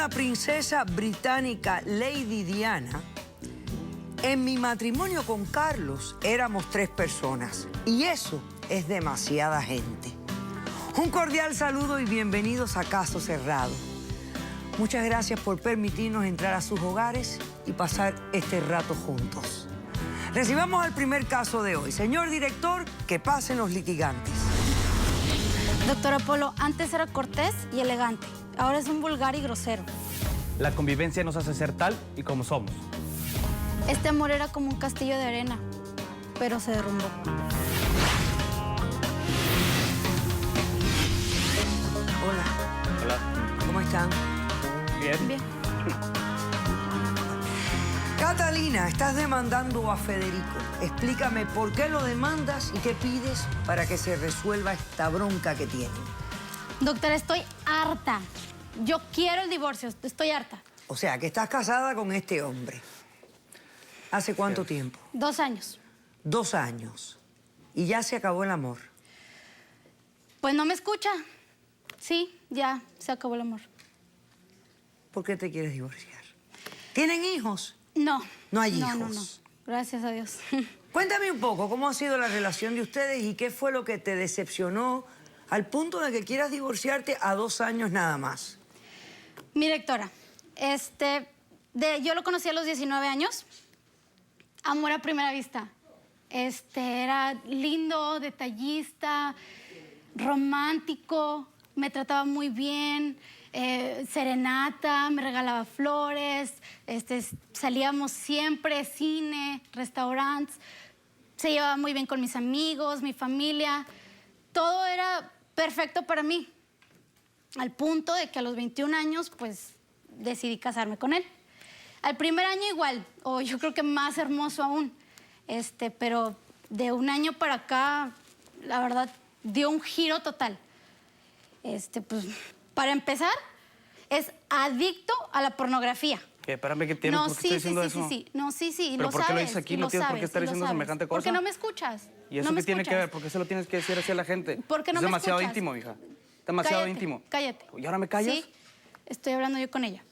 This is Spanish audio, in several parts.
la princesa británica Lady Diana, en mi matrimonio con Carlos éramos 3 personas. Y eso es demasiada gente. Un cordial saludo y bienvenidos a Caso Cerrado. Muchas gracias por permitirnos entrar a sus hogares y pasar este rato juntos. Recibamos al primer caso de hoy. Señor director, que pasen los litigantes. Doctor Apolo, antes era cortés y elegante. Ahora es un vulgar y grosero. La convivencia nos hace ser tal y como somos. Este amor era como un castillo de arena, pero se derrumbó. Hola. Hola. ¿Cómo están? Bien. Bien. Catalina, estás demandando a Federico. Explícame por qué lo demandas y qué pides para que se resuelva esta bronca que tienen. Doctor, estoy harta. Yo quiero el divorcio, estoy harta. O sea, que estás casada con este hombre. ¿Hace cuánto tiempo? 2 años. 2 años. Y ya se acabó el amor. Pues no me escucha. Sí, ya se acabó el amor. ¿Por qué te quieres divorciar? ¿Tienen hijos? No. No hay No. hijos. Gracias a Dios. Cuéntame un poco cómo ha sido la relación de ustedes y qué fue lo que te decepcionó al punto de que quieras divorciarte a 2 años nada más. Mi directora, yo lo conocí a los 19 años. Amor a primera vista. Era lindo, detallista, romántico, me trataba muy bien, serenata, me regalaba flores, salíamos siempre, cine, restaurantes, se llevaba muy bien con mis amigos, mi familia, todo era perfecto para mí, al punto de que a los 21 años, pues, decidí casarme con él. Al primer año igual, o yo creo que más hermoso aún, pero de 1 año para acá, la verdad, dio un giro total. Pues, para empezar, es adicto a la pornografía. ¿Qué? Espérame, ¿qué tienes? No, ¿Por qué sí, estoy diciendo sí, eso? sí. No, sí, ¿Pero lo por qué lo sabes, dices aquí? y No lo tienes por qué sabes, estar y lo diciendo sabes. semejante cosa. Porque no me escuchas. ¿Y eso no me qué tiene que ver? escuchas. ¿Por qué se lo tienes que decir así a la gente? ¿Por qué no es me demasiado escuchas? íntimo, hija. Demasiado Cállate, íntimo. Cállate. ¿Y ahora me callas? Sí, estoy hablando yo con ella.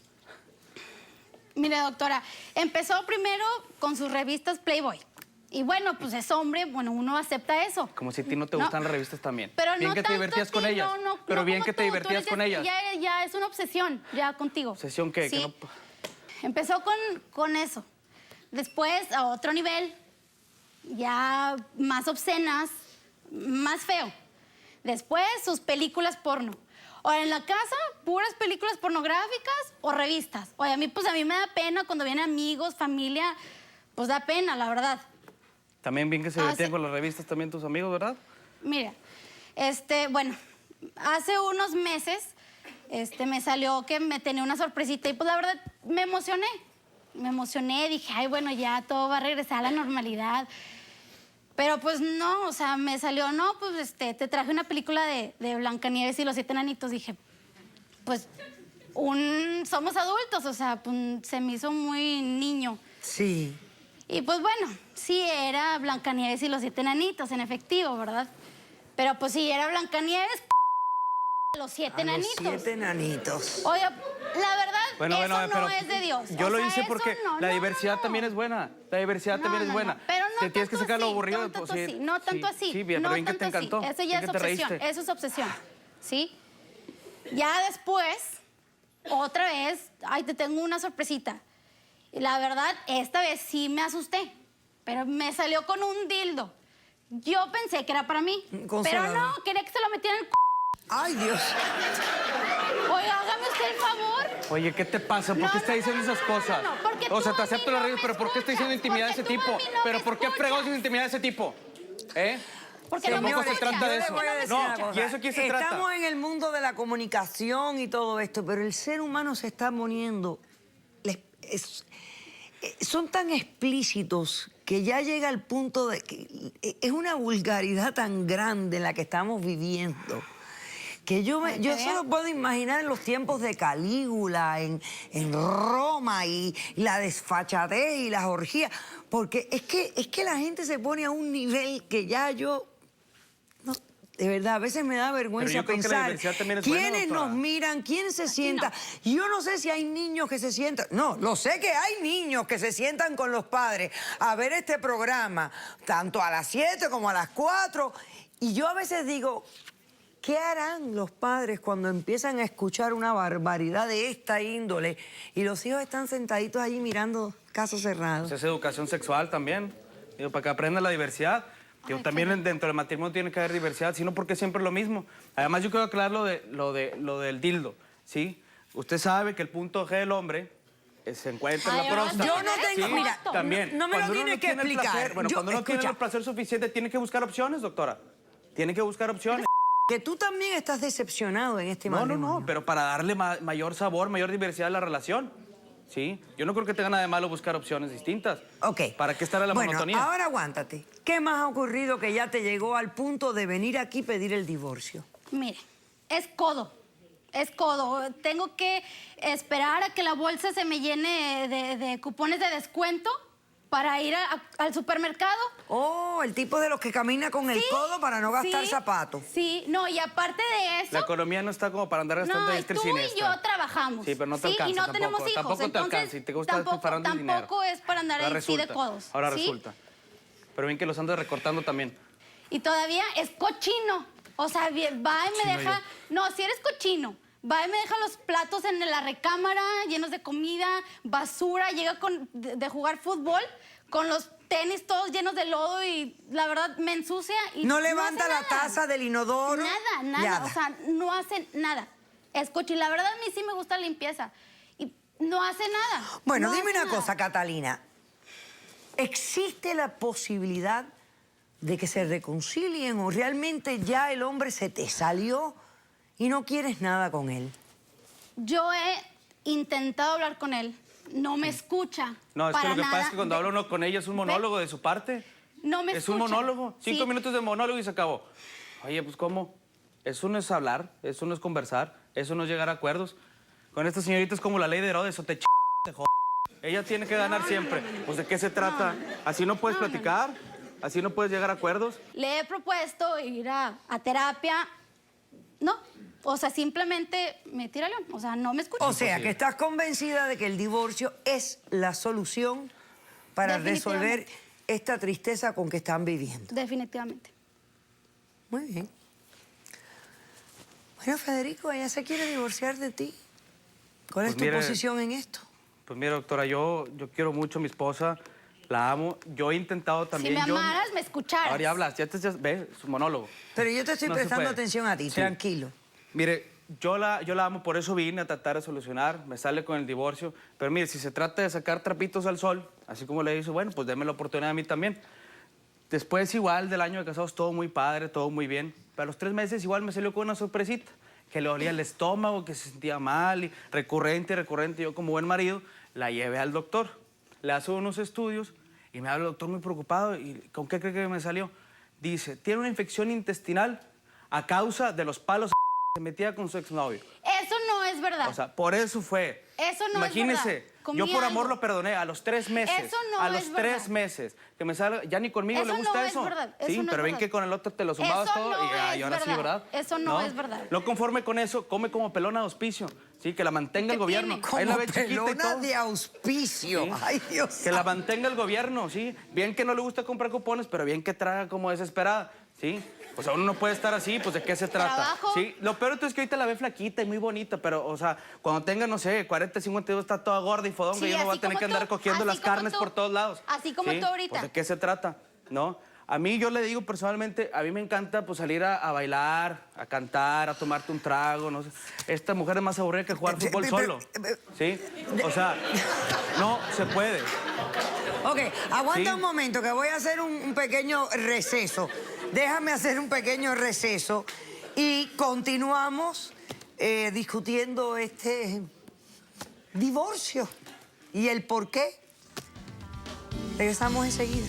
Mire, doctora, empezó primero con sus revistas Playboy. Y bueno, pues es hombre, bueno, uno acepta eso. Como si a ti no te gustan las revistas también. Pero bien no que te tanto divertías a con ti, ellas. Pero bien como que te tú divertías con ellas. Ya es una obsesión, ya contigo. ¿Obsesión qué? Sí. Que no... Empezó con eso. Después, a otro nivel, ya más obscenas, más feo. Después, sus películas porno. O en la casa, puras películas pornográficas o revistas. Oye, a mí me da pena cuando vienen amigos, familia, pues da pena, la verdad. También bien que se divertían sí. con las revistas también tus amigos, ¿verdad? Mira, bueno, hace unos meses me salió que me tenía una sorpresita y pues la verdad me emocioné. Me emocioné, dije, ay, bueno, ya todo va a regresar a la normalidad. Pero pues no, o sea, me salió, no, pues te traje una película de Blancanieves y los 7 enanitos. Dije, pues somos adultos, o sea, pues, se me hizo muy niño. Sí. Y pues bueno, sí era Blancanieves y los 7 enanitos, en efectivo, ¿verdad? Pero pues sí, era Blancanieves, los 7 enanitos. Los 7 enanitos. Oiga, la verdad, eso no es de Dios. Yo O lo sea, hice eso porque la diversidad también es buena. La diversidad también es buena. Pero no te tienes que tanto sacar lo así, aburrido. no tanto pues, así, no tanto así. Sí, bien, no pero bien que te tanto así. encantó. Eso ya bien es que te obsesión, reíste. eso es obsesión, ¿sí? Ya después, otra vez, ay, te tengo una sorpresita. Y la verdad, esta vez sí me asusté, pero me salió con un dildo. Yo pensé que era para mí, pero no, quería que se lo metiera en el ¡Ay, Dios! Oiga, hágame usted el favor. Oye, ¿qué te pasa? ¿Por qué está diciendo esas cosas? porque O sea, tú te a mí acepto la no risa, me pero ¿por qué está diciendo intimidad de ese escuchas, tipo? porque tú a mí no ¿Pero me por qué escuchas. fregados es intimidad de ese tipo? ¿Eh? Porque no me Tampoco se escuchas. trata de Yo le eso. voy a decir No, una cosa. ¿y eso quién se trata? Estamos en el mundo de la comunicación y todo esto, pero el ser humano se está poniendo... son tan explícitos que ya llega al punto de que es una vulgaridad tan grande en la que estamos viviendo. Que yo solo puedo imaginar en los tiempos de Calígula, en Roma, y la desfachatez y las orgías. Porque es que la gente se pone a un nivel que ya yo... No, de verdad, a veces me da vergüenza yo creo que la pensar diversidad también es buena, quiénes doctora. nos miran, quién se sienta. Yo no sé si hay niños que se sientan, no, lo sé que hay niños que se sientan con los padres a ver este programa, tanto a las 7 como a las 4, y yo a veces digo, ¿qué harán los padres cuando empiezan a escuchar una barbaridad de esta índole y los hijos están sentaditos allí mirando casos cerrados? Pues es educación sexual también, digo, para que aprendan la diversidad. Digo, también dentro del matrimonio tiene que haber diversidad, sino porque siempre es lo mismo. Además, yo quiero aclarar lo del dildo, ¿sí? Usted sabe que el punto G del hombre se encuentra en Ay, la ahora próstata. Yo no tengo, Sí, mira, También. no me lo Cuando uno tienes que tiene el explicar. placer, bueno, Yo- cuando uno tiene escucha, el placer suficiente, tiene que buscar opciones, doctora. Tiene que buscar opciones. que tú también estás decepcionado en este matrimonio. No, pero para darle mayor sabor, mayor diversidad a la relación. ¿Sí? Yo no creo que tenga nada de malo buscar opciones distintas. Ok. ¿Para qué estar en la bueno, monotonía? ahora aguántate. ¿Qué más ha ocurrido que ya te llegó al punto de venir aquí y pedir el divorcio? Mire, es codo. Es codo. Tengo que esperar a que la bolsa se me llene de cupones de descuento para ir al supermercado. Oh, el tipo de los que camina con el Sí, codo para no gastar sí, zapatos. Sí, no, y aparte de eso... La economía no está como para andar gastando No, diestra y tú y siniestra. yo trabajamos. Sí, pero no te Sí, alcanza y no tampoco. tenemos hijos. Tampoco te entonces, alcanza y te gusta tampoco, despilfarrando el dinero. tampoco es para andar Ahora así de resulta, codos. Ahora ¿sí? resulta. Pero bien que los andas recortando también. Y todavía es cochino. O sea, va y me Cochino deja... No, si eres cochino, va y me deja los platos en la recámara llenos de comida, basura, llega de jugar fútbol con los tenis todos llenos de lodo y la verdad me ensucia y No levanta hace la nada. taza del inodoro. Nada. O sea, no hace nada. Es cochino. La verdad a mí sí me gusta la limpieza. Y no hace nada. Bueno, No dime hace una nada. cosa, Catalina. ¿Existe la posibilidad de que se reconcilien o realmente ya el hombre se te salió y no quieres nada con él? Yo he intentado hablar con él. No me escucha. No, es que para lo que nada. pasa es que cuando habla uno con ella es un monólogo de su parte. No me Es escucha. un monólogo. 5 Sí. minutos de monólogo y se acabó. Oye, pues ¿cómo? Eso no es hablar, eso no es conversar, eso no es llegar a acuerdos. Con esta señorita es como la ley de Herodes, o te jodas. Ella tiene que ganar siempre. Pues ¿de qué se trata? Así no puedes platicar, así no puedes llegar a acuerdos. Le he propuesto ir a terapia. No. O sea, simplemente me tira león. O sea, no me escucha. O sea, que estás convencida de que el divorcio es la solución para resolver esta tristeza con que están viviendo. Definitivamente. Muy bien. Bueno, Federico, ella se quiere divorciar de ti. ¿Cuál es Pues tu mire, posición en esto? Pues mira, doctora, yo quiero mucho a mi esposa, la amo. Yo he intentado también... Si me amaras, me escucharas. Ahora ya hablas, ya ves, es un monólogo. Pero yo te estoy No se prestando puede. atención a ti, Sí. tranquilo. Mire, yo la amo, por eso vine a tratar de solucionar, me sale con el divorcio. Pero mire, si se trata de sacar trapitos al sol, así como le dice, bueno, pues déme la oportunidad a mí también. Después igual del año de casados, todo muy padre, todo muy bien. Pero a los 3 meses igual me salió con una sorpresita, que le dolía el estómago, que se sentía mal, y recurrente. Yo como buen marido la llevé al doctor, le hace unos estudios y me habla el doctor muy preocupado. ¿Y con qué cree que me salió? Dice, tiene una infección intestinal a causa de los palos que se metía con su exnovio. Eso no es verdad. O sea, por eso fue. Eso no es Imagínese, verdad. Comí yo por amor algo. lo perdoné a los 3 meses. Eso no a los es 3 verdad. meses. Que me salga, ya ni conmigo Eso le gusta no es eso. verdad, Sí, eso no es pero ven verdad. que con el otro te lo sumabas Eso todo no y es ahora sí, verdad. ¿verdad? Eso no es verdad. No conforme con eso, come como pelona de auspicio. Sí, que la mantenga el ¿Qué gobierno. tiene? Ahí la Como ve chiquita y pelona todo. de auspicio. Sí. Ay, Dios. Que la mantenga el gobierno, ¿sí? Bien que no le gusta comprar cupones, pero bien que traga como desesperada, ¿sí? O sea, uno no puede estar así, pues ¿de qué se trata? Trabajo. ¿Sí? Lo peor es que ahorita la ve flaquita y muy bonita, pero, o sea, cuando tenga, no sé, 40, 50 años, está toda gorda y fodonga Sí, y uno va a así tener como que andar tú, cogiendo así las como carnes tú. por todos lados. Así como ¿sí? tú ahorita. Pues, ¿de qué se trata? ¿No? A mí, yo le digo personalmente, a mí me encanta pues salir a bailar, a cantar, a tomarte un trago, no sé. Esta mujer es más aburrida que jugar fútbol solo, ¿sí? O sea, no se puede. Ok, aguanta Sí. un momento que voy a hacer un pequeño receso. Déjame hacer un pequeño receso y continuamos discutiendo este divorcio y el por qué. Regresamos enseguida.